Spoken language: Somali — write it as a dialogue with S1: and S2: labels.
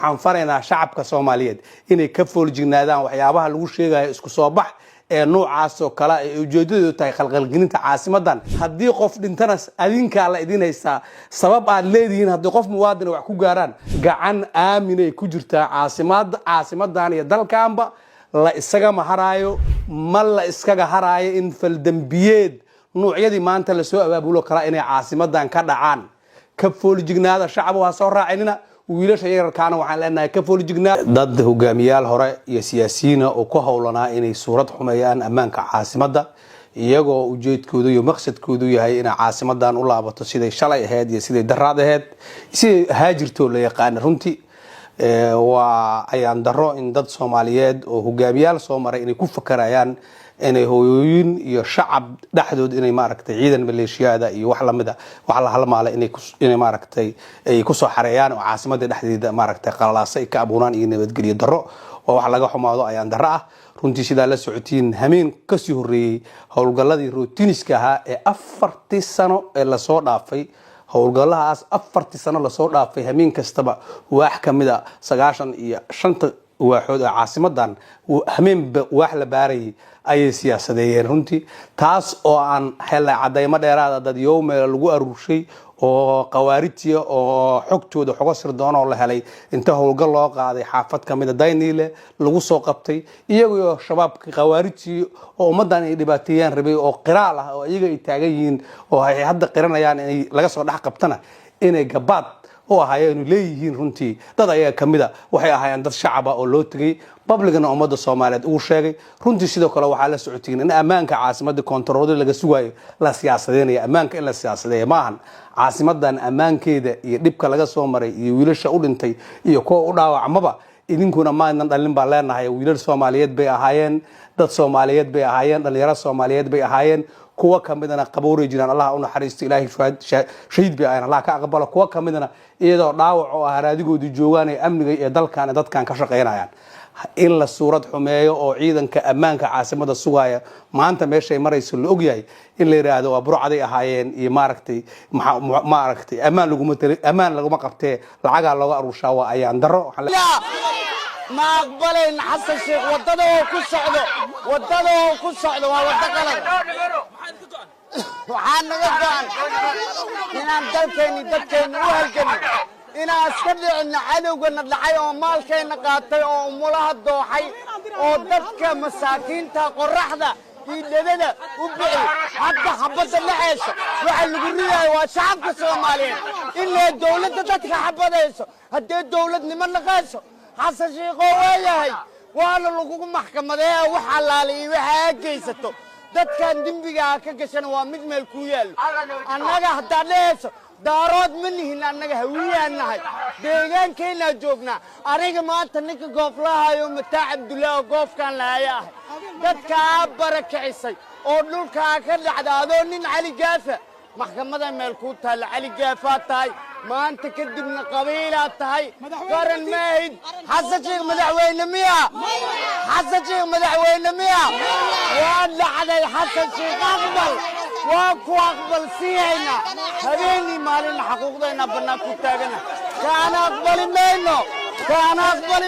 S1: waxaan faraynaa shacabka Soomaaliyeed inay ka foolajignaadaan waxyaabaha lagu sheegayo isku soo bax ee noocaas oo kala ay ujeedadu tahay qalqalgelinta caasimadan haddii qof dhintana adinka la idin haysta sabab aad leedihiin haddii qof muwaadin wax ku gaaraan gacan aaminay ku jirtaa caasimadan iyo dalkaanba la isaga maharaayo ma la iskaga haraayo in faldambiyeed noocyadii maanta la soo abaabulo kala inay caasimadan ka dhacaan ka foolajignaada shacabku soo raacinina wiilasha yararkaana waxaan leenahay ka fooljignaa dad hogaamiyaal hore iyo siyaasiyiin oo ku howlanaa inay suurad xumeeyaan ammaanka caasimadda iyagoo ujeedkoodu iyo maqsadkoodu yahay in caasimadan u laabato siday shalay ahayd iyo siday daraad ahayd si haajirto la yaqaan runtii waa ayaan daro in dad Soomaaliyeed oo hogaamiyaal soo maray inay ku fakarayaan inay hooyooyin iyo shacab dhaxdood inay maaragtay ciidan maleeshiyada iyo wax la mid ah wax la halmaale inay maaragtay ay ku soo xareeyaan oo caasimadda dhaxdeeda maaragtay qalalaasay ka abuuraan iyo nabadgeliyo daro oo wax laga xumaado ayaan daro ah runtii sida la socotiin hameen ka sii horeeyay howlgalladii routiniska ahaa ee 4 sano ee la soo dhaafay howlgalladaas 4 sano la soo dhaafay hameen kastaba wax kamida 95 waaxood caasimadan hameenba wax la baaray ay siyaasadeeyeen runtii taas oo aan helay cadeymo dheeraad ah dad yoomeel lagu aruurshay oo qawaarijiya oo xogtooda xogo sir doonoo la helay inta howlgal loo qaaday xaafad kamida Dayniile lagu soo qabtay iyagoo shabaabka qawaarijiya oo ummadan ay dhibaateeyaan rabay oo qiraal ah oo iyaga ay taagan yihiin oo ay hadda qiranayaan in laga soo dhax qabtana inay gabaad oo ahayeen leeyihiin runtii dad ayaa kamida waxay ahaayeen dad shacab ah oo loo tagay publicna ummadda Soomaaliyeed uu sheegay runtii sidoo kale waxa la socotiin in ammaanka caasimadda kontaroolada laga sugayo la siyaasadeynaya ammaanka in la siyaasadeeyo maahan caasimadan ammaankeeda iyo dhibka laga soo maray iyo wiilasha u dhintay iyo kuwa u dhaawacmaba idinkuna maadan dhalin baa leenahay wiilal Soomaaliyeed bay ahaayeen dad Soomaaliyeed bay ahaayeen dhalinyaro Soomaaliyeed bay ahaayeen kuwa kamidana qaboorey jiraan Allah u naxariisto Ilaahay shahiid bi ayna Allah ka aqbalo kuwa kamidana iyadoo dhaawac oo haraadigoodi joogaan ee amniga ee dadkan ka shaqeynayaan in la suurad xumeeyo oo ciidanka ammaanka caasimadda sugaya maanta meeshay marayso la og yahay in la yiraahdo waa burcaday ahaayeen iyo maaragtay ammaan laguma qabtee lacaga looga aruushaa waa ayaan daro
S2: ما أقبلين حسن الشيخ ودده وكسعده وودقله وحنا قدان إن دكين وهالجنة إن أسكر إن عدونا الحي ومال كين قاطع ومولها الضوحي ودك مساكين تقرحنا يدنا وبيع حتى حبة العيش وحل قرية وشعب الصوماليين إن الدولة تتك حبة عيش هدي الدولة نمر قاسه حسن الشيخ وياهي وانا لوgu maxkamadeeyo waxa laaliyo waxa geysato dadkan dambiga ka gashan waa mid meel ku yaal annaga hadaa leeso daarood manihin annaga hawiyanahay deegaankeena joogna aniga maanta ninka gooflahayo mataa Cabdullaah goofkan laayahay dadka barakicisay oo dhulka ka dhacdaado nin Cali Gaafa maxkamada meel ku taal Cali Gaafa tahay ما أنت كدبنا قبيلة تهاي قرن ماهد حسن شيخ مدعوين مياه حسن شيخ مدعوين مياه وأنا على حسن شيخ أقبل واكو أقبل سيهنا هذيني مالين حقوقنا بنا كتاجنا كان أقبل منه كان أقبل